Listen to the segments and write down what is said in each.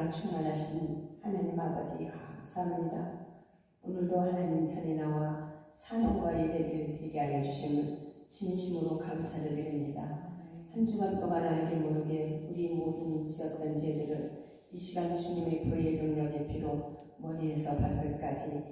은혜가 충만하신 하나님 아버지 감사합니다. 오늘도 하나님 전에 나와 찬양과 예배를 드리게 하여 주심을 진심으로 감사를 드립니다. 한 주간 동안 알게 모르게 우리 모든 지었던 죄들을 이 시간 주님의 보혈 능력의 피로 머리에서 발끝까지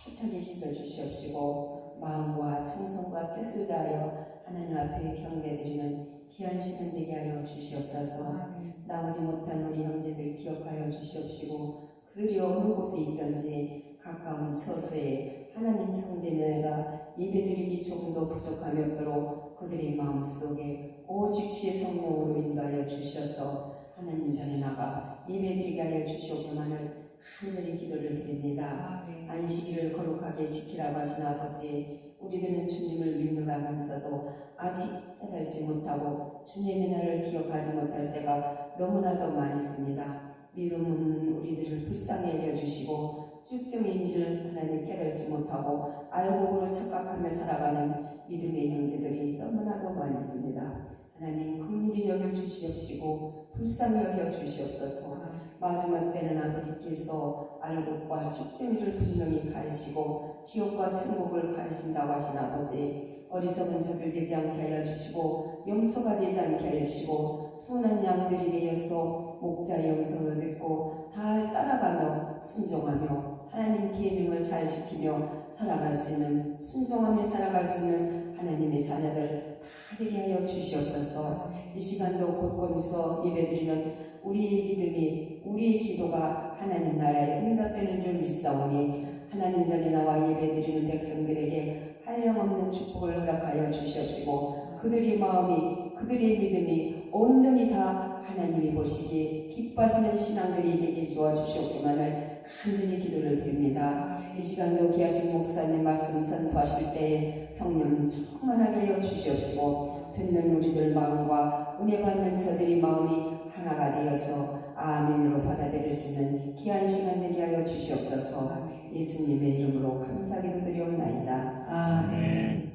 깨끗하게 씻어 주시옵시고 마음과 청성과 뜻을 다하여 하나님 앞에 경배드리는 귀한 시간 되게 하여 주시옵소서. 나오지 못한 우리 형제들 기억하여 주시옵시고 그들이 어느 곳에 있든지 가까운 처소에 하나님 성전에가 예배드리기 조금도 부족함이 없도록 그들의 마음속에 오직 주의 성령으로 인도하여 주셔서 하나님 전에 나가 예배드리게 하여 주시옵기만을 간절히 기도를 드립니다. 안식일을 거룩하게 지키라고 하신 아버지, 우리들은 주님을 믿노라면서도 아직 깨달지 못하고 주님의 날을 기억하지 못할 때가 너무나도 많이 있습니다. 믿음 없는 우리들을 불쌍히 여겨주시고 쭉정인 줄 하나님 깨달지 못하고 알고으로 착각하며 살아가는 믿음의 형제들이 너무나도 많이 있습니다. 하나님 긍휼히 여겨주시옵시고 불쌍히 여겨주시옵소서. 마지막 때는 아버지께서 알곡과 쭉정이를 분명히 가리시고 지옥과 천국을 가리신다고 하신 아버지, 어리석은 저들 되지 않게 하여 주시고 염소가 되지 않게 하여 주시고 순한 양들이 되어서 목자의 영성을 듣고 다 따라가며 순종하며 하나님 계명을 잘 지키며 살아갈 수 있는, 순종하며 살아갈 수 있는 하나님의 자녀들 다 되게 하여 주시옵소서. 이 시간도 곳곳에서 예배드리는 우리의 믿음이, 우리의 기도가 하나님 나라에 응답되는 줄 믿사오니 하나님 전에 나와 예배드리는 백성들에게 한량없는 축복을 허락하여 주시옵시고 그들의 마음이, 그들의 믿음이 온전히 다 하나님이 보시기에 기뻐하시는 신앙들이 되게 도와주시옵기만을 간절히 기도를 드립니다. 이 시간도 귀하신 목사님 말씀 선포하실 때에 성령 충만하게 하여 주시옵시고 듣는 우리들 마음과 은혜 받는 저들의 마음이 하나가 되어서 아멘으로 받아들일 수 있는 귀한 시간 되게 하여 주시옵소서. 예수님의 이름으로 감사하게 드리옵나이다. 아멘.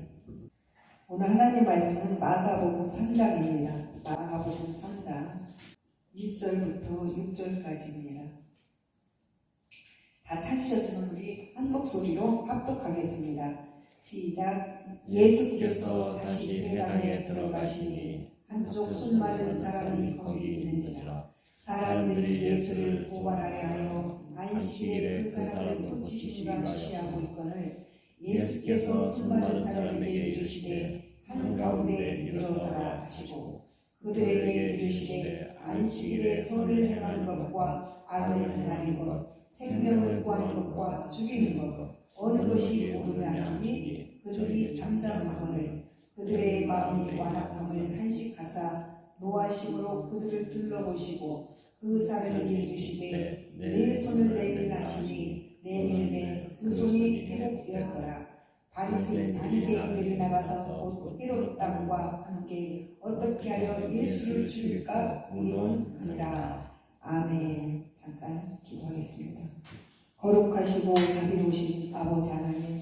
오늘 하나님 말씀은 마가복음 3장입니다. 마가복음 3장 1절부터 6절까지입니다. 다 찾으셨으면 우리 한 목소리로 합독하겠습니다. 시작. 예수께서 다시 회당에 들어가시니 한쪽 손 마른 사람이 거기 있는지라. 사람들이 예수를 고발하려 하여 안식일에 그 사람을 고치시기가 주시하고 있거늘 예수께서 손 마른 사람에게 이르시되 한가운데 일어서라 하시고 그들에게 이르시되 안식일에 선을 행하는 것과 악을 행하는 것, 생명을 구하는 것과 죽이는 것 어느 것이 옳으냐 하시니 그들이 잠잠하거늘 그들의 마음이 완악함을 탄식하사 노하심으로 그들을 둘러보시고 그 사람에게 이르시되 내 손을 내밀라 하시니 내밀매 그 손이 회복되었더라. 바리새인들이 나가서 곧 헤롯 땅과 함께 어떻게 하여 예수를 죽일까 의논하니라. 아멘. 잠깐 기도하겠습니다. 거룩하시고 자비로우신 아버지 하나님,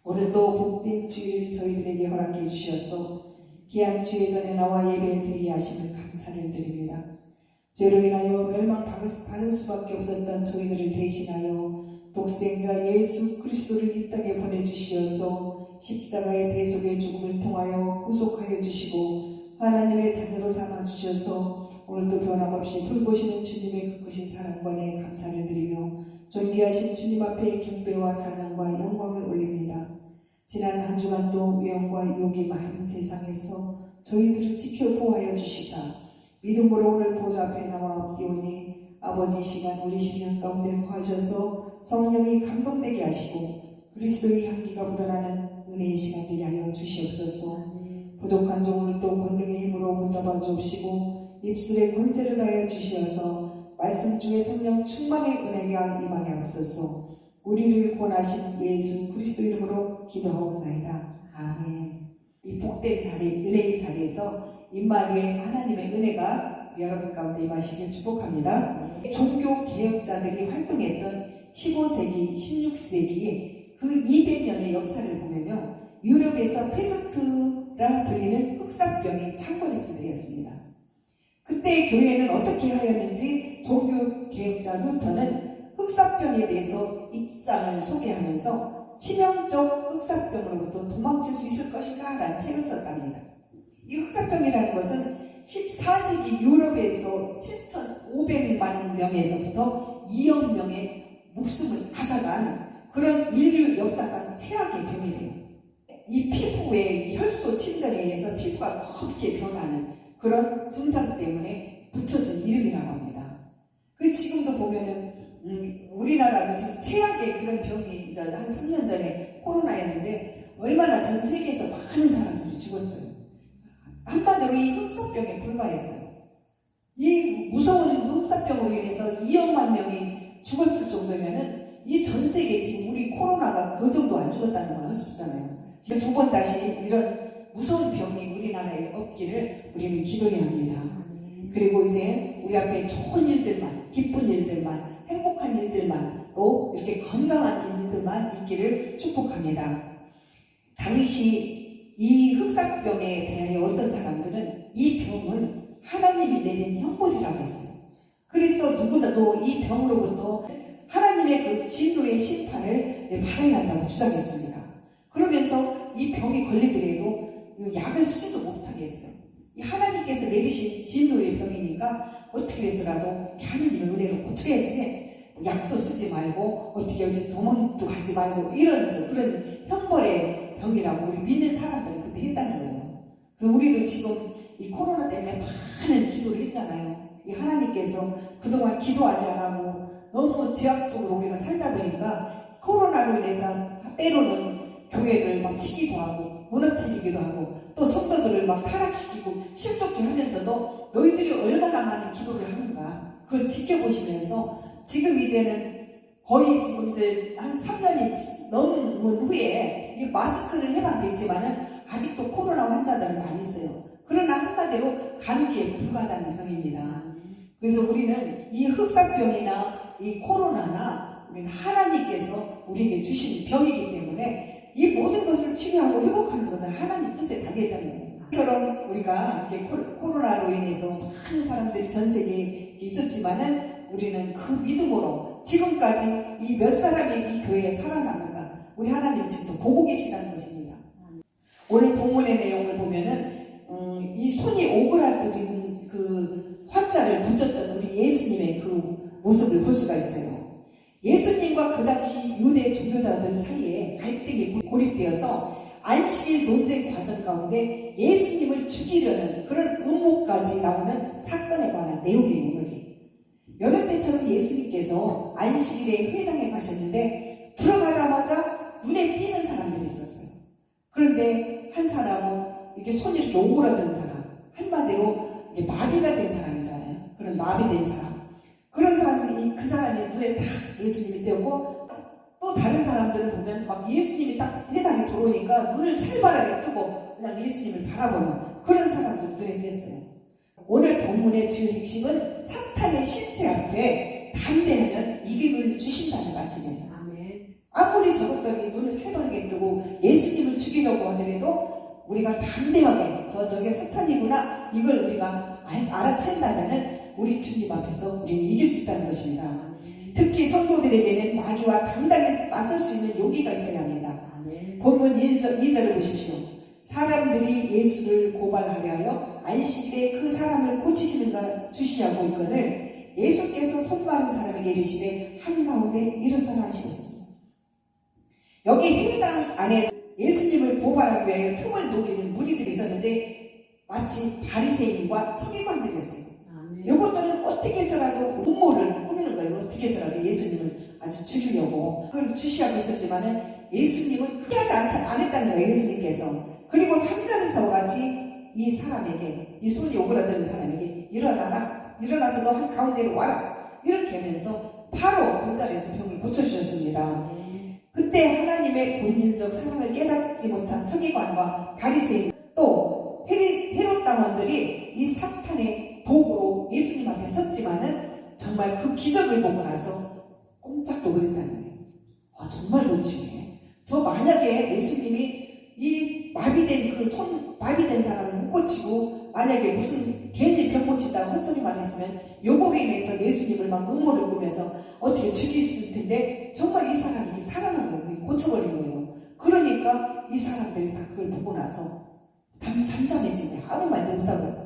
오늘도 복된 주일 저희들에게 허락해 주셔서 귀한 주의 전에 나와 예배드리게 하심을 감사를 드립니다. 죄로 인하여 멸망받을 수밖에 없었던 저희들을 대신하여 독생자 예수 그리스도를 이 땅에 보내주시어서 십자가의 대속의 죽음을 통하여 구속하여 주시고 하나님의 자녀로 삼아주셔서 오늘도 변함없이 돌보시는 주님의 그 크신 사랑관에 감사를 드리며 존귀하신 주님 앞에 경배와 찬양과 영광을 올립니다. 지난 한 주간도 위험과 유혹이 많은 세상에서 저희들을 지켜 보호하여 주시다. 믿음으로 오늘 보좌 앞에 나와 엎디오니 아버지 시간 우리 심령 가운데 거하셔서 성령이 감동되게 하시고 그리스도의 향기가 묻어나는 은혜의 시간 되게 하여 주시옵소서. 부족한 종을 또 권능의 힘으로 붙잡아 주옵시고 입술에 권세를 다하여 주시어서 말씀 중에 성령 충만의 은혜가 임하게 하옵소서. 우리를 구원하신 예수 그리스도 이름으로 기도하옵나이다. 아멘. 이 복된 자리, 은혜의 자리에서 임마누엘 하나님의 은혜가 여러분 가운데 임하시길 축복합니다. 종교 개혁자들이 활동했던 15세기, 16세기의 그 200년의 역사를 보면요, 유럽에서 페스트라 불리는 흑사병이 창궐했습니다. 그때의 교회는 어떻게 하였는지 종교개혁자 루터는 흑사병에 대해서 입장을 소개하면서 치명적 흑사병으로부터 도망칠 수 있을 것인가 라는 책을 썼답니다. 이 흑사병이라는 것은 14세기 유럽에서 7,500만 명에서부터 2억 명의 목숨을 앗아간 그런 인류 역사상 최악의 병이래요. 이 피부의 이 혈소 침전에 의해서 피부가 검게 변하는 그런 증상 때문에 붙여진 이름이라고 합니다. 그리고 지금도 보면은 우리나라도 지금 최악의 그런 병이 이제 한 3년 전에 코로나였는데 얼마나 전 세계에서 많은 사람들이 죽었어요. 한마디로 이 흑사병에 불과했어요. 이 무서운 흑사병으로 인해서 2억만 명이 죽었을 정도면은 이 전 세계 지금 우리 코로나가 그 정도 안 죽었다는 건 할 수 없잖아요. 지금 두 번 다시 이런 무서운 병이 우리나라에 없기를 우리는 기도해야 합니다. 그리고 이제 우리 앞에 좋은 일들만, 기쁜 일들만, 행복한 일들만, 또 이렇게 건강한 일들만 있기를 축복합니다. 당시 이 흑사병에 대하여 어떤 사람들은 이 병은 하나님이 내린 형벌이라고 했어요. 그래서 누구나도 이 병으로부터 하나님의 그 진노의 심판을 받아야 한다고 주장했습니다. 그러면서 이 병이 걸리더라도 약을 쓰지도 못하게 했어요. 이 하나님께서 내리신 진노의 병이니까 어떻게 해서라도 하나님의 은혜로 고쳐야지, 약도 쓰지 말고 어떻게 어디 도망도 가지 말고 이런 그런 형벌의 병이라고 우리 믿는 사람들이 그때 했다는 거예요. 그래서 우리도 지금 이 코로나 때문에 많은 기도를 했잖아요. 이 하나님께서 그동안 기도하지 않고 너무 죄악 속으로 우리가 살다 보니까 코로나로 인해서 때로는 교회를 막 치기도 하고 무너뜨리기도 하고 또 성도들을 막 타락시키고 실족해 하면서도 너희들이 얼마나 많은 기도를 하는가 그걸 지켜보시면서 지금 이제는 거의 지금 이제 한 3년이 넘은 후에 이 마스크는 해방됐지만은 아직도 코로나 환자들은 많이 있어요. 그러나 한마디로 감기에 불과하다는 병입니다. 그래서 우리는 이 흑사병이나 이 코로나나 우리는 하나님께서 우리에게 주신 병이기 때문에 이 모든 것을 치료하고 회복하는 것은 하나님 뜻에 달려 있다는 거예요. 이처럼 우리가 이렇게 코로나로 인해서 많은 사람들이 전 세계에 있었지만은 우리는 그 믿음으로 지금까지 이 몇 사람이 이 교회에 살아남는가 우리 하나님 지금도 보고 계시다는 것입니다. 오늘 본문의 내용을 보면은 이 손이 오그라들는 그 환자를 붙였던 우리 예수님의 그 모습을 볼 수가 있어요. 예수님과 그 당시 유대 종교자들 사이에 갈등이 고립되어서 안식일 논쟁 과정 가운데 예수님을 죽이려는 그런 음모까지 나오는 사건에 관한 내용이에요. 오늘이. 여느 때처럼 예수님께서 안식일에 회당에 가셨는데 들어가자마자 눈에 띄는 사람들이 있었어요. 그런데 한 사람은 이렇게 손이 이렇게 오그라든 사람, 한마디로 이게 마비가 된 사람이잖아요. 그런 마비된 사람. 그런 사람이 그 사람의 눈에 딱 예수님이 띄었고 또 다른 사람들을 보면 막 예수님이 딱 회당에 들어오니까 눈을 살벌하게 뜨고 그냥 예수님을 바라보는 그런 사람들 눈에 띄었어요. 오늘 본문의 주요 핵심은 사탄의 실체 앞에 담대하면 이김을 주신다는 말씀이에요. 아무리 저것들이 눈을 살벌하게 뜨고 예수님을 죽이려고 하더라도 우리가 담대하게 저게 사탄이구나 이걸 우리가 알아챈다면은 우리 주님 앞에서 우리는 이길 수 있다는 것입니다. 특히 성도들에게는 마귀와 당당히 맞설 수 있는 용기가 있어야 합니다. 본문 2절을 보십시오. 사람들이 예수를 고발하려 하여 안식일에 그 사람을 고치시는가 주시하고 있거늘 예수께서 손 마른 사람에게 이르시되 한가운데 일어서라 하시었습니다. 여기 회당 안에 예수님을 고발하기 위하여 틈을 노리는 무리들이 있었는데 마치 바리새인과 서기관들이었어요. 이것들은 어떻게 해서라도 음모를 꾸미는 거예요. 어떻게 해서라도 예수님을 아주 죽이려고 그걸 주시하고 있었지만은 예수님은 그렇게 안 했다는 거예요. 예수님께서. 그리고 3절에서 같이 이 사람에게 이 손이 오그라드는 사람에게 일어나라. 일어나서 너 한 가운데로 와라. 이렇게 하면서 바로 그 자리에서 병을 고쳐주셨습니다. 그때 하나님의 본질적 사랑을 깨닫지 못한 서기관과 바리새인 또 헤롯 당원들이 이 사탄의 도구로 예수님 앞에 섰지만은 정말 그 기적을 보고 나서 꼼짝도 그랬다는 거예요. 정말 멋지네. 저 만약에 예수님이 이 마비된 그 마비된 사람을 못 고치고 만약에 무슨 괜히 병 고친다고 헛소리만 했으면 요거로 인해서 예수님을 막 음모를 꾸면서 어떻게 죽일 수 있을 텐데 정말 이 사람이 살아난 거예요. 고쳐버린 거예요. 그러니까 이 사람들이 다 그걸 보고 나서 잠잠해지고 아무 말도 못하고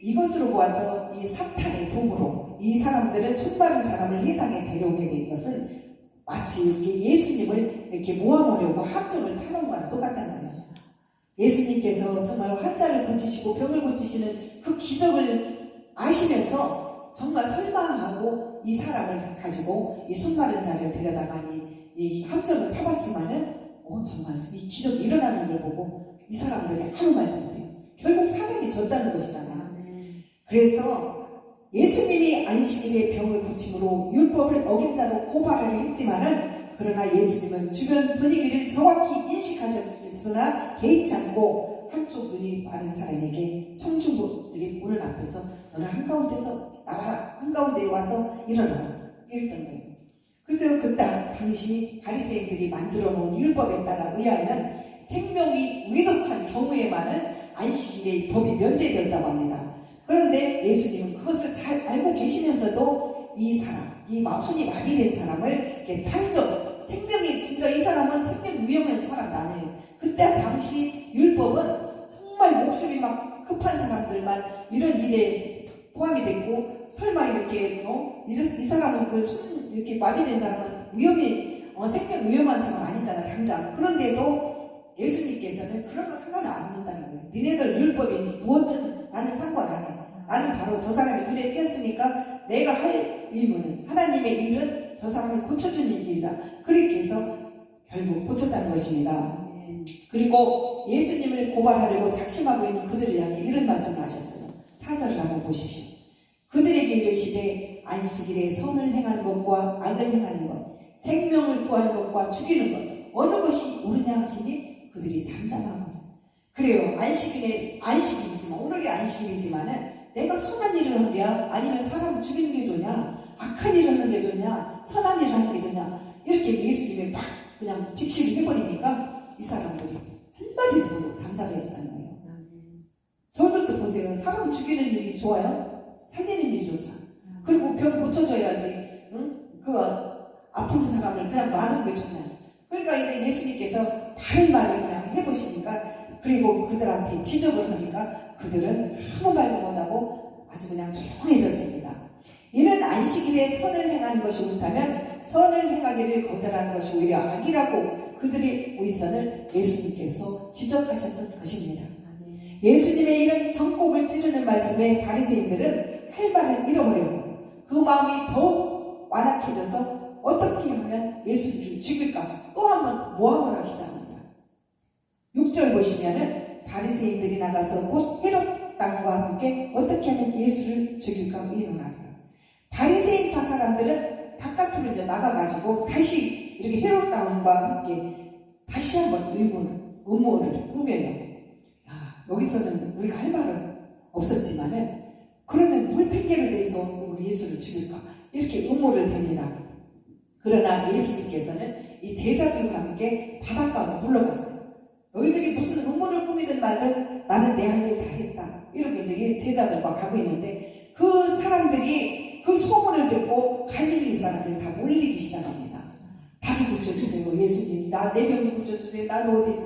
이것으로 보아서 이 사탄의 도구로 이 사람들은 손바른 사람을 해당에 데려오게 된 것은 마치 이렇게 예수님을 이렇게 모아보려고 함정을 타는 거나 똑같다는 거예요. 예수님께서 정말 환자를 고치시고 병을 고치시는 그 기적을 아시면서 정말 설마하고 이 사람을 가지고 이 손마른 자를 데려다가니 이 함정을 타봤지만은 정말 이 기적이 일어나는 걸 보고 이 사람들이 아무 말도 못해요. 결국 사단이 졌다는 것이잖아. 그래서 예수님이 안식일에 병을 고침으로 율법을 어긴 자로 고발을 했지만은 그러나 예수님은 주변 분위기를 정확히 인식하셨으나 개의치 않고 한쪽 눈이 마른 사람에게 청중들이 보는 앞에서 너는 한가운데서 나와라, 한가운데에 와서 일어나라 이랬던 거예요. 그래서 그 당시 바리새인들이 만들어 놓은 율법에 따라 의하면 생명이 위독한 경우에만은 안식일의 법이 면제된다고 합니다. 그런데 예수님은 그것을 잘 알고 계시면서도 이 사람, 이 손이 마비된 사람을 이렇게 단정, 생명이 진짜 이 사람은 생명 위험한 사람도 아니에요. 그때 당시 율법은 정말 목숨이 막 급한 사람들만 이런 일에 포함이 됐고 설마 이렇게 이 사람은 그 손 이렇게 마비된 사람은 생명 위험한 사람 아니잖아 당장. 그런데도 예수님께서는 그런 거 상관 안 한다는 거예요. 니네들 율법이 무엇든 나는 상관 안 해. 나는 바로 저 사람이 눈에 띄었으니까 내가 할 의무는 하나님의 일은 저 사람을 고쳐주는 일이다. 그렇게 해서 결국 고쳤다는 것입니다. 그리고 예수님을 고발하려고 작심하고 있는 그들을 향해 이런 말씀을 하셨어요. 4절을 한번 보십시오. 그들에게 이르시되 안식일에 선을 행하는 것과 악을 행하는 것, 생명을 구하는 것과 죽이는 것 어느 것이 옳으냐 하시니 그들이 잠잠하고 그래요. 안식일이지만 오늘이 안식일이지만은 내가 선한 일을 하랴 아니면 사람을 죽이는 게 좋냐 악한 일을 하는 게 좋냐 선한 일을 하는 게 좋냐 이렇게 예수님이 막 그냥 직시를 해버리니까 이 사람들이 한마디도 잠잠해졌다는 거예요. 저들도 보세요. 사람 죽이는 일이 좋아요? 살리는 일이 좋잖아. 그리고 병 고쳐줘야지. 응? 그 아픈 사람을 그냥 놔두는 게 좋냐. 그러니까 이제 예수님께서 바른 말을 그냥 해보시니까 그리고 그들한테 지적을 하니까 그들은 아무 말도 못하고 아주 그냥 조용해졌습니다. 이는 안식일에 선을 행하는 것이 옳다면 선을 행하기를 거절하는 것이 오히려 악이라고 그들의 의선을 예수님께서 지적하셨던 것입니다. 예수님의 이런 전곡을 찌르는 말씀에 바리새인들은 할 말을 잃어버렸고 그 마음이 더욱 완악해져서 어떻게 하면 예수님을 죽일까 또 한번 모함을 하기 시작합니다. 6절 보시면은 바리새인들이 나가서 곧 헤롯 땅과 함께 어떻게 하면 예수를 죽일까 의논하리라. 바리새인파 사람들은 바깥으로 이제 나가가지고 다시 이렇게 헤롯 땅과 함께 다시 한번 음모를 꾸며요. 여기서는 우리가 할 말은 없었지만은 그러면 뭘 핑계를 대서 우리 예수를 죽일까 이렇게 음모를 댑니다. 그러나 예수님께서는 이 제자들과 함께 바닷가로 물러갔어요. 너희들이 무슨 음모를 꾸미든 말든 나는 내 할 일 다 했다 이렇게 이제 제자들과 가고 있는데 그 사람들이 그 소문을 듣고 갈릴리 사람들이 다 몰리기 시작합니다. 다도 고쳐주세요. 예수님 내 병도 고쳐주세요. 나도 어디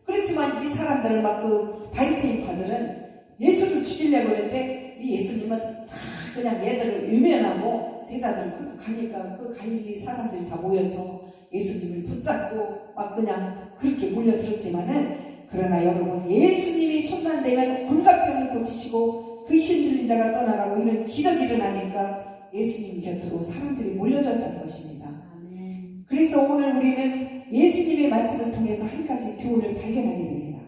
그렇지만 이 사람들은 막 그 바리새인파들은 예수를 죽이려고 했는데 이 예수님은 다 그냥 얘들을 외면하고 제자들 가니까 그 갈릴리 사람들이 다 모여서 예수님을 붙잡고 막 그냥 그렇게 몰려들었지만은 그러나 여러분 예수님이 손만 대면 온갖 병을 고치시고 귀신 들린 자가 떠나가고 이런 기적이 일어나니까 예수님 곁으로 사람들이 몰려졌다는 것입니다. 그래서 오늘 우리는 예수님의 말씀을 통해서 한 가지 교훈을 발견하게 됩니다.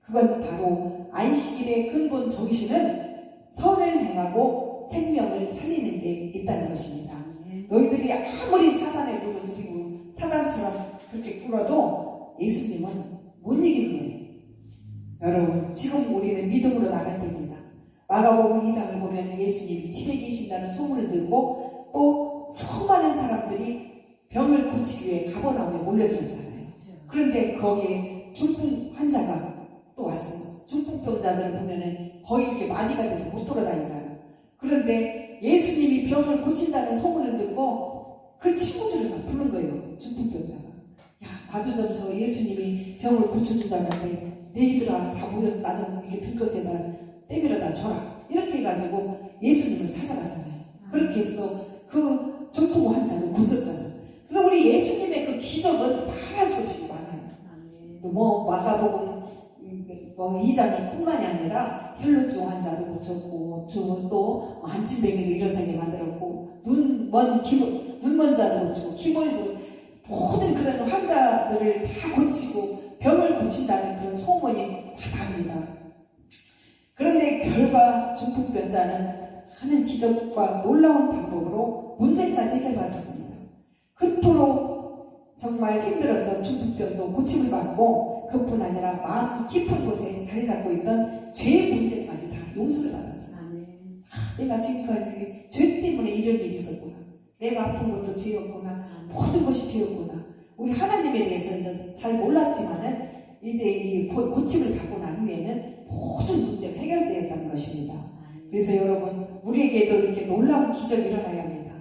그건 바로 안식일의 근본 정신은 선을 행하고 생명을 살리는 데 있다는 것입니다. 너희들이 아무리 사단의 노릇을 피고 사단처럼 그렇게 굴어도 예수님은 못 이기는 거예요. 여러분 지금 우리는 믿음으로 나갈 때입니다. 마가복음 2장을 보면 예수님이 집에 계신다는 소문을 듣고 또 수많은 사람들이 병을 고치기 위해 가버나움에 몰려들었잖아요. 그런데 거기에 중풍 환자가 또 왔어요. 중풍 중풍병자들을 보면은 거의 이렇게 마비가 돼서 못 돌아다니잖아요. 그런데 예수님이 병을 고친다는 소문을 듣고 그 친구들을 막 부른 거예요. 중풍병자가. 야, 나도 좀 저 예수님이 병을 고쳐준다는데 너희들아 다 모여서 나 좀 이렇게 들것에다 때밀어다 줘라. 이렇게 해가지고 예수님을 찾아갔잖아요. 그렇게 해서 그 중풍 환자는 고쳤잖아요. 그래서 우리 예수님의 그 기적은 말할 수 없이 많아요. 또 뭐 마가복음 2장이 뿐만이 아니라 혈루증 환자도 고쳤고 또 안진뱅이도 일어서게 만들었고 눈먼 자도 고치고 키보이도 모든 그런 환자들을 다 고치고 병을 고친다는 그런 소문이 바다입니다. 그런데 결과 중풍병자는 하는 기적과 놀라운 방법으로 문제가 해결받았습니다. 그토록 정말 힘들었던 중풍병도 고침을 받고 그뿐 아니라 마음 깊은 곳에 자리 잡고 있던 죄의 문제까지 다 용서를 받았어요. 내가 지금까지 죄 때문에 이런 일이 있었구나. 내가 아픈 것도 죄였구나. 모든 것이 죄였구나. 우리 하나님에 대해서 이제 잘 몰랐지만은 이제 이 고침을 받고 난 후에는 모든 문제가 해결되었다는 것입니다. 그래서 여러분 우리에게도 이렇게 놀라운 기적이 일어나야 합니다.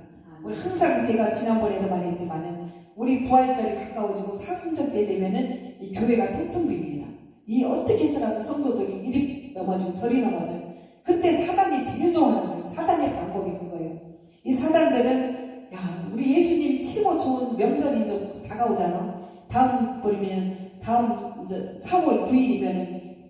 우리 항상 제가 지난번에도 말했지만은 우리 부활절이 가까워지고 사순절 때 되면은 이 교회가 텅텅 빕니다. 이 어떻게 해서라도 성도들이 이리 넘어지고 저리 넘어져요. 그때 사단이 제일 좋아하는 거예요. 사단의 방법이 그거예요. 이 사단들은 야 우리 예수님이 최고 좋은 명절이 이제 다가오잖아. 다음 이제 4월 9일이면은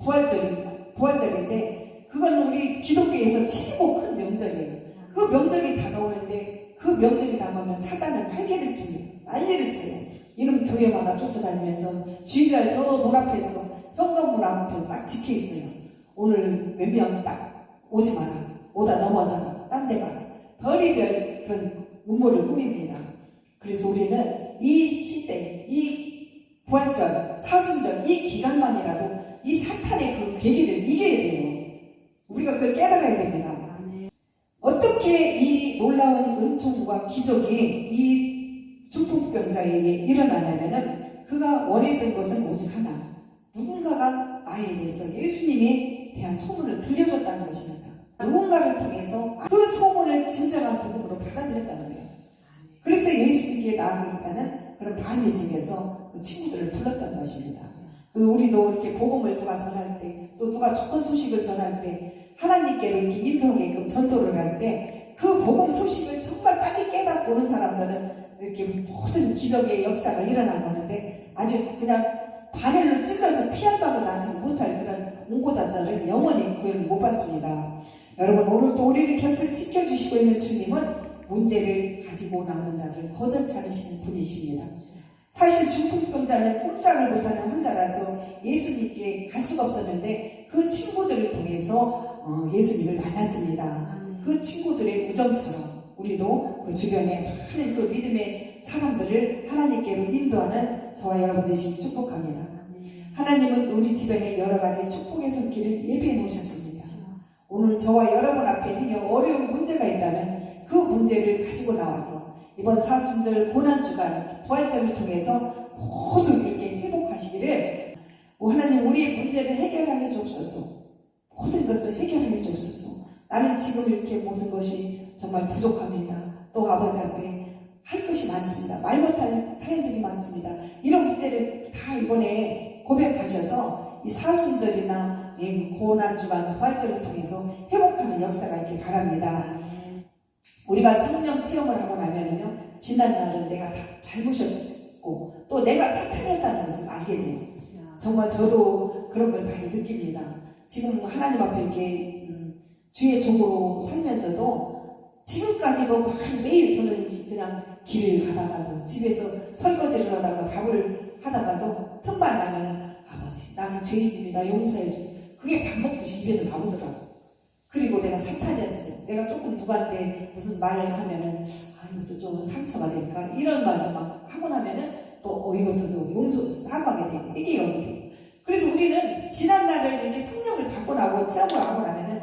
부활절인데 그건 우리 기독교에서 최고 큰 명절이에요. 그 명절이 다가오는데 그 명절이 다가오면 사단은 날개를 칩니다. 난리를 쳐요. 이런 교회마다 쫓아다니면서 주일날 저 문 앞에서 현관문 앞에서 딱 지켜 있어요. 오늘 몇 명 딱 오지 마라. 오다 넘어져라. 딴 데 가라. 별의별 그런 음모를 꾸밉니다. 그래서 우리는 이 시대, 이 부활절, 사순절 이 기간만이라도 이 사탄의 그 괴기를 이겨야 돼요. 우리가 그걸 깨달아야 됩니다. 어떻게 이 놀라운 은총과 기적이 이 중풍병자에게 일어나냐면은 그가 원했던 것은 오직 하나. 누군가가 나에 대해서 예수님에 대한 소문을 들려줬다는 것입니다. 누군가를 통해서 그 소문을 진정한 복음으로 받아들였다는 거예요. 그래서 예수님께 나아가겠다는 그런 마음이 생겨서 그 친구들을 불렀던 것입니다. 그래서 우리도 이렇게 복음을 누가 전할 때, 또 누가 좋은 소식을 전할 때, 하나님께로 이렇게 인도하게끔 전도를 할 때, 그 복음 소식을 정말 빨리 깨닫고 오는 사람들은 이렇게 모든 기적의 역사가 일어나는데 아주 그냥 바늘로 찔러서 피할 바도 나지 못할 그런 옹고자들은 영원히 구원을 못 받습니다. 여러분 오늘도 우리를 곁을 지켜주시고 있는 주님은 문제를 가지고 나오는 자를 거절치 않으시는 분이십니다. 사실 중풍병자는 꼼짝을 못하는 환자라서 예수님께 갈 수가 없었는데 그 친구들을 통해서 예수님을 만났습니다. 그 친구들의 우정처럼 우리도 그 주변에 많은 그 믿음의 사람들을 하나님께로 인도하는 저와 여러분 되시기 축복합니다. 하나님은 우리 주변에 여러 가지 축복의 손길을 예비해 놓으셨습니다. 오늘 저와 여러분 앞에 행여 어려운 문제가 있다면 그 문제를 가지고 나와서 이번 사순절 고난주간 부활절을 통해서 모두 이렇게 회복하시기를 하나님 우리의 문제를 해결하여 주옵소서. 모든 것을 해결하여 주옵소서. 나는 지금 이렇게 모든 것이 정말 부족합니다. 또 아버지 앞에 할 것이 많습니다. 말 못할 사연들이 많습니다. 이런 문제를 다 이번에 고백하셔서 이 사순절이나 고난주간 부활절을 통해서 회복하는 역사가 있길 바랍니다. 우리가 성령 체험을 하고 나면은요, 지난날은 내가 다 잘못이었고, 또 내가 사탄이었다는 것을 알게 돼요. 정말 저도 그런 걸 많이 느낍니다. 지금 하나님 앞에 이렇게, 주의 종으로 살면서도, 지금까지도 매일 저는 그냥 길을 가다가도, 집에서 설거지를 하다가 밥을 하다가도, 틈만 나면, 아버지, 나는 죄인입니다. 용서해 주세요. 그게 밥 먹듯이 입에서 나오더라고요. 그리고 내가 사탄이었어요. 내가 조금 누구한테 무슨 말을 하면은, 이것도 좀 상처가 될까? 이런 말을 막 하고 나면은, 또, 이것도 좀 용서, 사과하게 되고, 이게 여기 되고. 그래서 우리는 지난날을 이렇게 성령을 받고 나고 체험을 하고 나면은,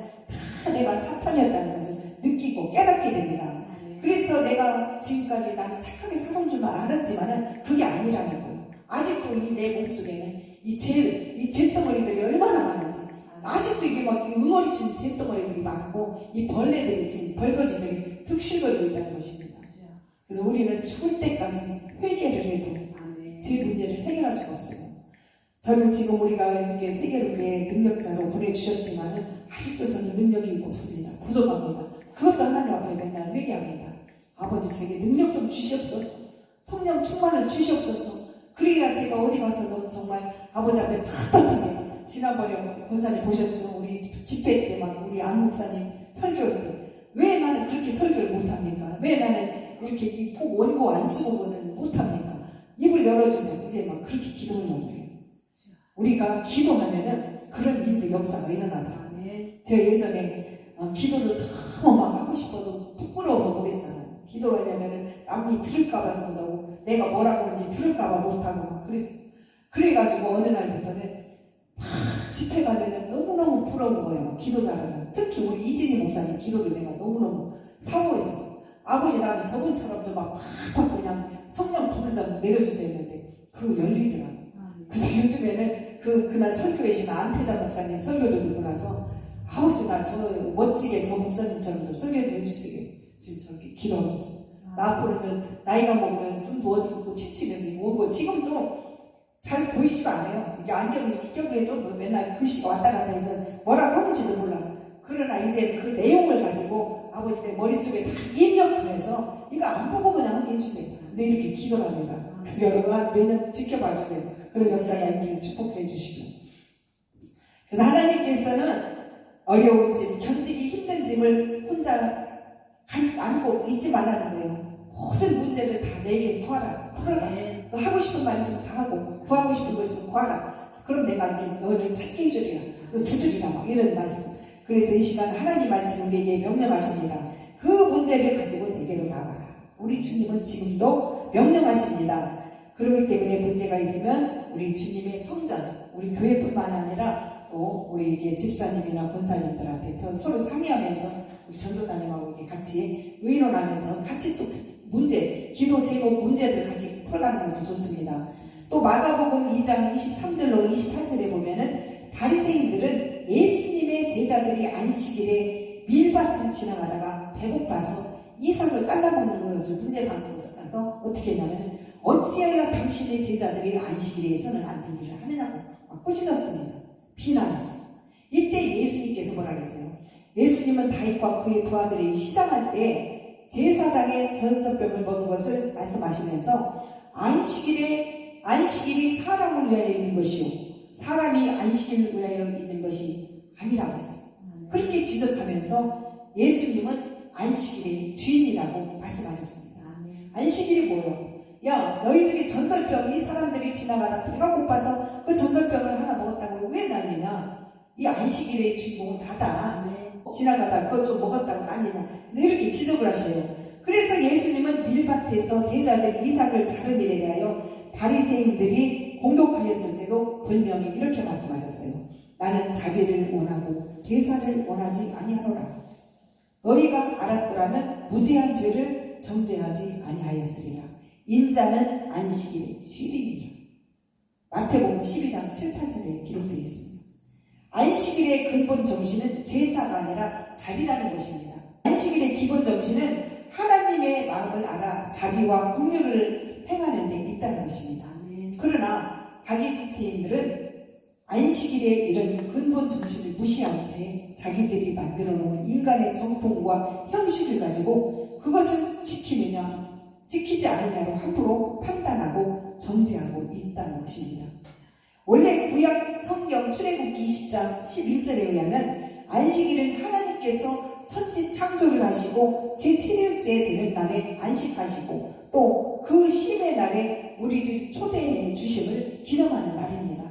다 내가 사탄이었다는 것을 느끼고 깨닫게 됩니다. 그래서 내가 지금까지 나는 착하게 살아온 줄만 알았지만은, 그게 아니라는 거예요. 아직도 이 내 몸속에는 이 죄덩어리들이 얼마나 많은지, 아직 지금 잿덩어리들이 많고 이 벌레들이 지금 벌거지들이 득실거리고 있다는 것입니다. 그래서 우리는 죽을 때까지 회개를 해도 제 문제를 해결할 수가 없어요. 저는 지금 우리가 이렇게 세계로교회 능력자로 보내주셨지만 아직도 저는 능력이 없습니다. 부족합니다. 그것도 하나님 앞에 맨날 회개합니다. 아버지 저에게 능력 좀 주시옵소서. 성령 충만을 주시옵소서. 그래야 제가 어디 가서 좀 정말 아버지 앞에 탁탁하게 지난번에 권사님 보셨죠? 우리 집회 때 막 우리 안 목사님 설교할 때 왜 나는 그렇게 설교를 못합니까? 왜 나는 이렇게 꼭 원고 안 쓰고는 못합니까? 입을 열어주세요. 이제 막 그렇게 기도하려고 해요. 우리가 기도하면은 그런 일도 역사가 일어나더라고요. 제가 예전에 기도를 너무 막 하고 싶어도 부끄러워서 못했잖아요. 기도하려면은 남이 들을까봐 못하고 내가 뭐라고 하는지 들을까봐 못하고 막 그랬어요. 그래가지고 어느 날부터는 막 집회 가면은 너무너무 부러운 거예요. 기도 잘하는. 특히 우리 이진희 목사님 기도를 내가 너무너무 사모했었어. 아버지 나도 저분처럼 좀 막 팍팍 그냥 성령 불을 좀 내려주세요 했는데 그거 열리더라고요. 그래서 요즘에는 그날 설교회신 안태자 목사님 설교를 듣고 나서 아버지 나 저 멋지게 저 목사님처럼 저 설교를 해주시게 지금 저기 기도하고 있어요. 나 앞으로 나이가 먹으면 눈도 어두고 칙칙해서 이거 오고 지금도 잘 보이지도 않아요. 이게 안경을 껴기에도 뭐 맨날 글씨가 왔다 갔다 해서 뭐라고 하는지도 몰라. 그러나 이제 그 내용을 가지고 아버지 내 머릿속에 다 입력을 해서 이거 안 보고 그냥 하게 해주세요. 이제 이렇게 기도를 합니다. 여러분 매년 지켜봐 주세요. 그런 역사가 있기를 축복해 주시고. 그래서 하나님께서는 어려운 짐, 견디기 힘든 짐을 혼자 안고 있지 말라는 거예요. 모든 문제를 다 내게 구하라, 풀어라. 너 하고 싶은 말 있으면 다 하고 구하고 싶은 거 있으면 구하라. 그럼 내가 이렇게 너를 찾게 해주리라. 두드리라 막 이런 말씀. 그래서 이 시간 하나님 말씀을 우리에게 명령하십니다. 그 문제를 가지고 내게로 나와라. 우리 주님은 지금도 명령하십니다. 그렇기 때문에 문제가 있으면 우리 주님의 성전, 우리 교회뿐만 아니라 또 우리 이게 집사님이나 권사님들한테 서로 상의하면서 우리 전도사님하고 이렇게 같이 의논하면서 같이 또 문제, 기도 제목 문제들 같이 풀어가는 것도 좋습니다. 또 마가복음 2장 23절로 28절에 보면은 바리새인들은 예수님의 제자들이 안식일에 밀밭을 지나가다가 배고파서 이삭을 잘라먹는 것을 문제 삼아서 어떻게 했냐면 어찌하여 당신의 제자들이 안식일에서는 안 들기를 하느냐고 막 꾸짖었습니다. 비난했어요. 이때 예수님께서 뭐라 그랬어요? 예수님은 다윗과 그의 부하들이 시장할 때 제사장의 전설병을 먹은 것을 말씀하시면서 안식일이 사람을 위하여 있는 것이요 사람이 안식일을 위하여 있는 것이 아니라고 했어요. 그렇게 지적하면서 예수님은 안식일의 주인이라고 말씀하셨습니다. 안식일이 뭐예요? 야 너희들이 전설병 이 사람들이 지나가다 배가 고파서 그 전설병을 하나 먹었다고 왜 난리냐? 이 안식일의 주인공은 다다. 지나가다 그것 좀 먹었다고 난리냐? 이렇게 지적을 하셔요. 그래서 예수님은 밀밭에서 제자들 이삭을 자른 일에 대하여 바리새인들이 공격하였을 때도 분명히 이렇게 말씀하셨어요. 나는 자비를 원하고 제사를 원하지 아니하노라. 너희가 알았더라면 무죄한 죄를 정죄하지 아니하였으리라. 인자는 안식일에 쉬리니라. 마태복음 12장 7, 8절에 기록되어 있습니다. 안식일의 근본 정신은 제사가 아니라 자비라는 것입니다. 안식일의 기본 정신은 하나님의 마음을 알아 자비와 긍휼을 행하는 데 있다는 것입니다. 그러나 바리새인들은 안식일의 이런 근본 정신을 무시한 채 자기들이 만들어 놓은 인간의 정통과 형식을 가지고 그것을 지키지 않느냐로 함부로 판단하고 정죄하고 있다는 것입니다. 원래 구약 성경 출애굽기 20장 11절에 의하면 안식일은 하나님께서 천지 창조를 하시고 제7일째 되는 날에 안식하시고 또 그 쉼의 날에 우리를 초대해 주심을 기념하는 날입니다.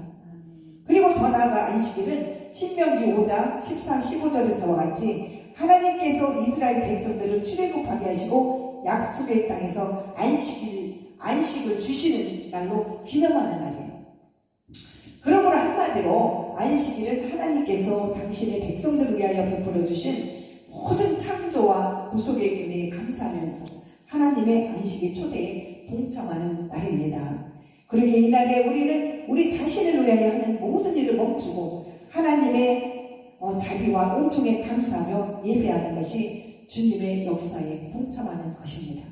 그리고 더 나아가 안식일은 신명기 5장 14, 15절에서와 같이 하나님께서 이스라엘 백성들을 출애굽하게 하시고 약속의 땅에서 안식을 주시는 날로 기념하는 날이에요. 그러므로 한마디로 안식일은 하나님께서 당신의 백성들을 위하여 베풀어 주신 모든 창조와 구속의 은혜에 감사하면서 하나님의 안식의 초대에 동참하는 날입니다. 그러기에 이날에 우리는 우리 자신을 위하여 하는 모든 일을 멈추고 하나님의 자비와 은총에 감사하며 예배하는 것이 주님의 역사에 동참하는 것입니다.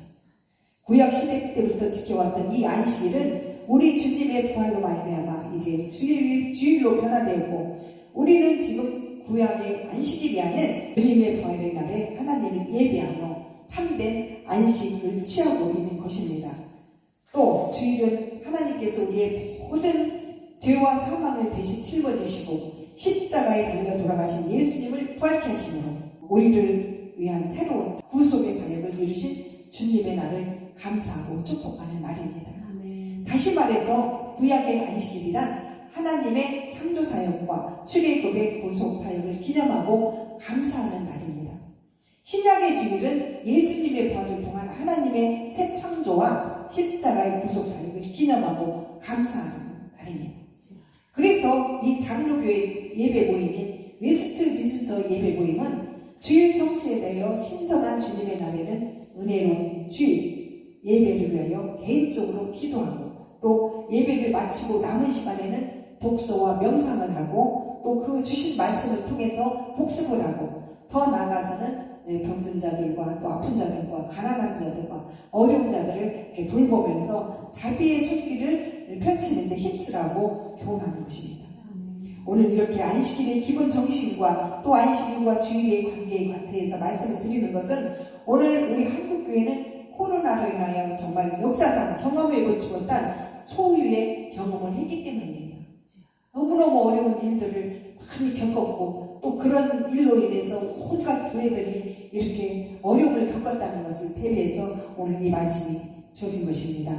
구약시대 때부터 지켜왔던 이 안식일은 우리 주님의 부활로 말미암아 이제 주일로 변화되고, 우리는 지금 구약의 안식일이 아닌 주님의 부활의 날에 하나님을 예배하며 참된 안식을 취하고 있는 것입니다. 또 주일은 하나님께서 우리의 모든 죄와 사망을 대신 짊어지시고 십자가에 달려 돌아가신 예수님을 부활케 하심으로 우리를 위한 새로운 구속의 사역을 이루신 주님의 날을 감사하고 축복하는 날입니다. 다시 말해서 구약의 안식일이란 하나님의 창조 사역과 출애굽의 구속 사역을 기념하고 감사하는 날입니다. 신약의 주일은 예수님의 부활을 통한 하나님의 새 창조와 십자가의 구속 사역을 기념하고 감사하는 날입니다. 그래서 이 장로교회 예배 모임인 웨스트 미스터 예배 모임은 주일 성수에 대하여 신성한 주님의 날에는 은혜로운 주일 예배를 위하여 개인적으로 기도하고, 또 예배를 마치고 남은 시간에는 독서와 명상을 하고, 또 그 주신 말씀을 통해서 복습을 하고, 더 나아가서는 병든 자들과 또 아픈 자들과 가난한 자들과 어려운 자들을 이렇게 돌보면서 자비의 손길을 펼치는데 힘쓰라고 교훈하는 것입니다. 오늘 이렇게 안식일의 기본 정신과 또 안식일과 주일의 관계에 대해서 말씀을 드리는 것은, 오늘 우리 한국교회는 코로나로 인하여 정말 역사상 경험해보지 못한 소유의 경험을 했기 때문입니다. 너무너무 어려운 일들을 많이 겪었고, 또 그런 일로 인해서 온갖 교회들이 이렇게 어려움을 겪었다는 것을 대비해서 오늘 이 말씀이 주어진 것입니다.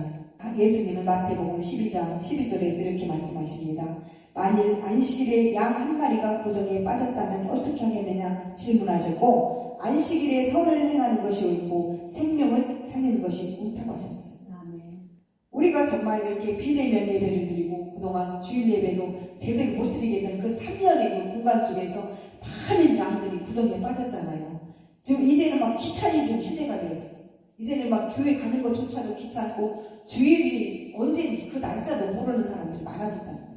예수님은 마태복음 12장 12절에서 이렇게 말씀하십니다. 만일 안식일에 양 한 마리가 구덩이에 빠졌다면 어떻게 하겠느냐 질문하셨고, 안식일에 선을 행하는 것이 옳고 생명을 살리는 것이 옳다고 하셨어요. 우리가 정말 이렇게 비대면 예배를 드리고 그동안 주일 예배도 제대로 못 드리게 된 그 3년의 그 공간 속에서 많은 양들이 구덩이에 빠졌잖아요. 지금 이제는 막 귀차니즘 시대가 되었어요. 이제는 막 교회 가는 것조차도 귀찮고 주일이 언제인지 그 날짜도 모르는 사람들이 많아졌다는 거예요.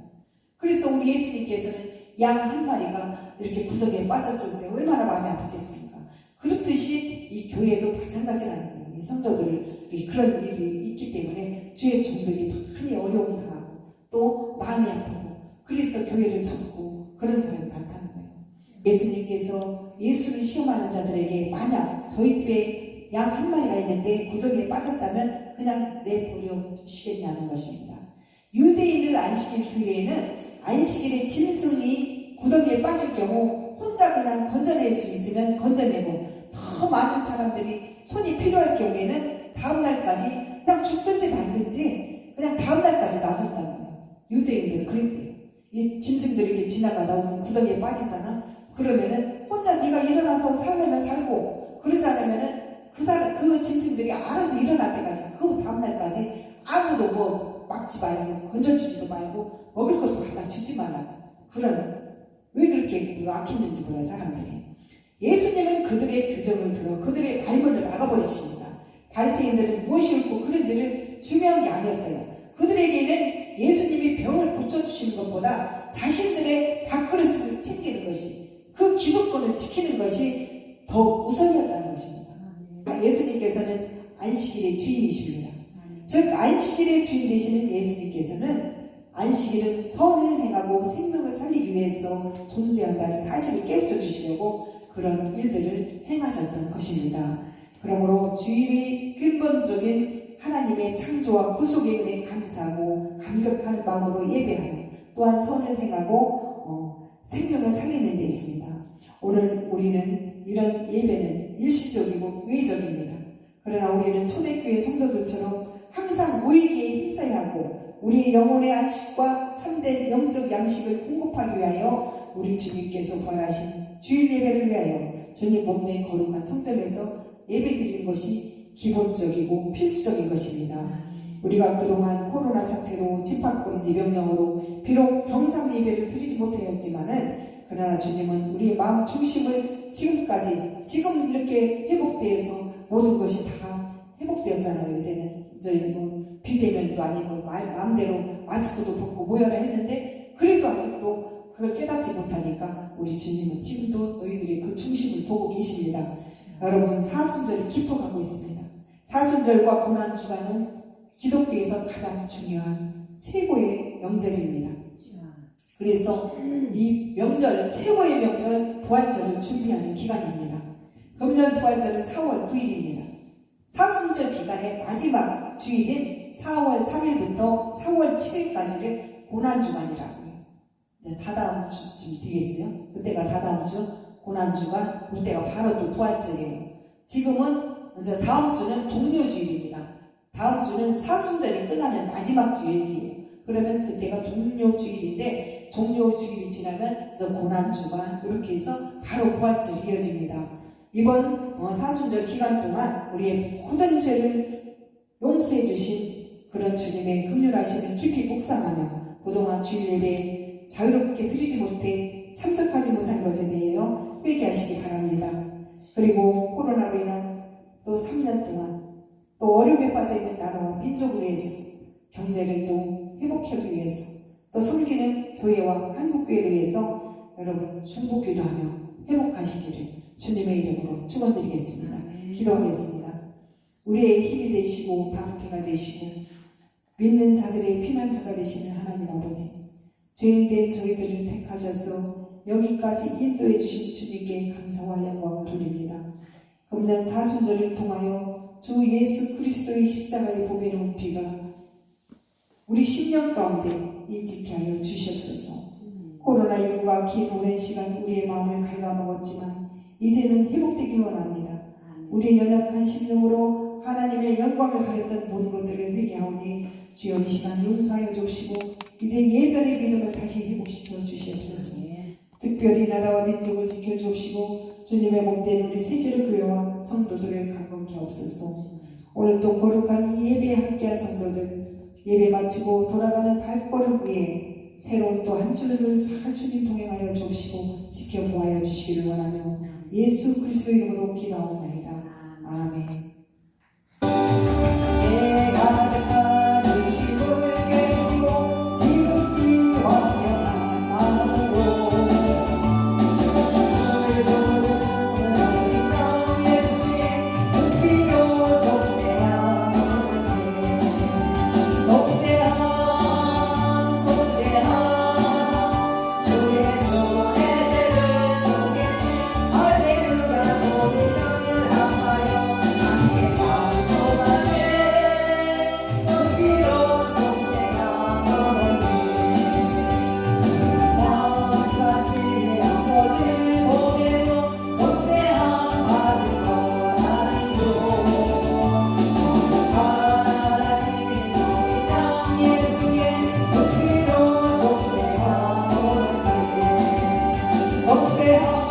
그래서 우리 예수님께서는 양 한 마리가 이렇게 구덩이에 빠졌을 때 얼마나 마음이 아팠겠습니까? 그렇듯이 이 교회도 마찬가지라는 거예요. 이 성도들이 그런 일이 있기 때문에 주의 종들이 많이 어려움을 당하고 또 마음이 아프고, 그래서 교회를 접고 그런 사람이 많다는 거예요. 예수님께서 예수를 시험하는 자들에게 만약 저희 집에 양 한 마리가 있는데 구덩이에 빠졌다면 그냥 내버려 주시겠냐는 것입니다. 유대인들 안식일 교회에는 안식일에 짐승이 구덩이에 빠질 경우 혼자 그냥 건져낼 수 있으면 건져내고, 더 많은 사람들이 손이 필요할 경우에는 다음날까지 그냥 죽든지 말든지 그냥 다음날까지 놔둔다는 거예요. 유대인들은 그랬대요. 이 짐승들이 이렇게 지나가다 보면 구덩이에 빠지잖아. 그러면은 혼자 네가 일어나서 살려면 살고, 그러지 않으면은 그 짐승들이 알아서 일어날 때까지, 그 다음날까지 아무도 뭐 막지 말고 건져주지도 말고 먹을 것도 갖다 주지 말라고. 왜 그렇게 아꼈는지 몰라요, 사람들이. 예수님은 그들의 규정을 들어 그들의 말문을 막아버리십니다. 바리새인들은 무엇이 옳고 그른지를 중요한 게 아니었어요. 그들에게는 예수님이 병을 고쳐주시는 것보다 자신들의 밥그릇을 챙기는 것이, 그 기득권을 지키는 것이 더 우선이었다는 것입니다. 예수님께서는 안식일의 주인이십니다. 즉 안식일의 주인 되시는 예수님께서는 안식일은 선을 행하고 생명을 살리기 위해서 존재한다는 사실을 깨우쳐 주시려고 그런 일들을 행하셨던 것입니다. 그러므로 주일의 근본적인 하나님의 창조와 구속의 은혜에 감사하고 감격하는 마음으로 예배하며, 또한 선을 행하고 생명을 살리는 데 있습니다. 오늘 우리는 이런 예배는 일시적이고 외적입니다. 그러나 우리는 초대교회 성도들처럼 항상 모이기에 힘써야 하고, 우리 영혼의 안식과 참된 영적 양식을 공급하기 위하여 우리 주님께서 부활하신 주일 예배를 위하여 주님 몸내 거룩한 성전에서 예배드리는 것이 기본적이고 필수적인 것입니다. 우리가 그동안 코로나 사태로 집합금지 명령으로 비록 정상 예배를 드리지 못하였지만은, 그러나 주님은 우리의 마음 중심을 지금 이렇게 회복되어서 모든 것이 다 회복되었잖아요. 저희는 뭐 비대면도 아니고 마음대로 마스크도 벗고 모여라 했는데, 그래도 아직도 그걸 깨닫지 못하니까 우리 주님은 지금도 너희들이 그 중심을 보고 계십니다. 여러분, 사순절이 깊어가고 있습니다. 사순절과 고난주간은 기독교에서 가장 중요한 최고의 명절입니다. 그래서 이 명절, 최고의 명절은 부활절을 준비하는 기간입니다. 금년 부활절은 4월 9일입니다. 사순절 기간의 마지막 주일인 4월 3일부터 4월 7일까지를 고난주간이라고요. 이제 다다음 주쯤 되겠어요. 그때가 다다음 주 고난주간, 그때가 바로 또 부활절이에요. 지금은 이제 다음 주는 종료주일입니다. 다음 주는 사순절이 끝나는 마지막 주일이에요. 그러면 그때가 종료주일인데, 종료주일이 지나면 이제 고난주간, 이렇게 해서 바로 부활절이 이어집니다. 이번 사순절 기간 동안 우리의 모든 죄를 용서해 주신 그런 주님의 긍휼하심을 깊이 묵상하며 그동안 주일 예배 자유롭게 드리지 못해 참석하지 못한 것에 대하여 회개하시기 바랍니다. 그리고 코로나로 인한 또 3년 동안 또 어려움에 빠져있는 나라와 민족을 위해서, 경제를 또 회복하기 위해서, 또 섬기는 교회와 한국교회를 위해서 여러분 중보기도하며 회복하시기를 주님의 이름으로 축원드리겠습니다. 기도하겠습니다. 우리의 힘이 되시고 방패가 되시고 믿는 자들의 피난처가 되시는 하나님 아버지, 죄인된 저희들을 택하셔서 여기까지 인도해 주신 주님께 감사와 영광을 돌립니다. 금년 사순절을 통하여 주 예수 그리스도의 십자가의 보배로운 피가 우리 심령 가운데 인지케 하여 주시옵소서. 코로나19가 긴 오랜 시간 우리의 마음을 갉아먹었지만 이제는 회복되기 원합니다. 우리의 연약한 심령으로 하나님의 영광을 가렸던 모든 것들을 회개하오니 주여 이 시간 용서하여 주시고 이제 예전의 믿음을 다시 회복시켜 주시옵소서. 특별히 나라와 민족을 지켜주옵시고 주님의 몸된 우리 세계로 교회와 성도들을 강건케 하옵소서. 오늘 또 거룩한 이 예배에 함께한 성도들, 예배 마치고 돌아가는 발걸음 위에 새로운 또 한 주를 잘 주님 동행하여 주옵시고 지켜보아여 주시기를 원하며 예수 그리스도 이름으로 기도하옵나이다. 아멘. 속죄하오니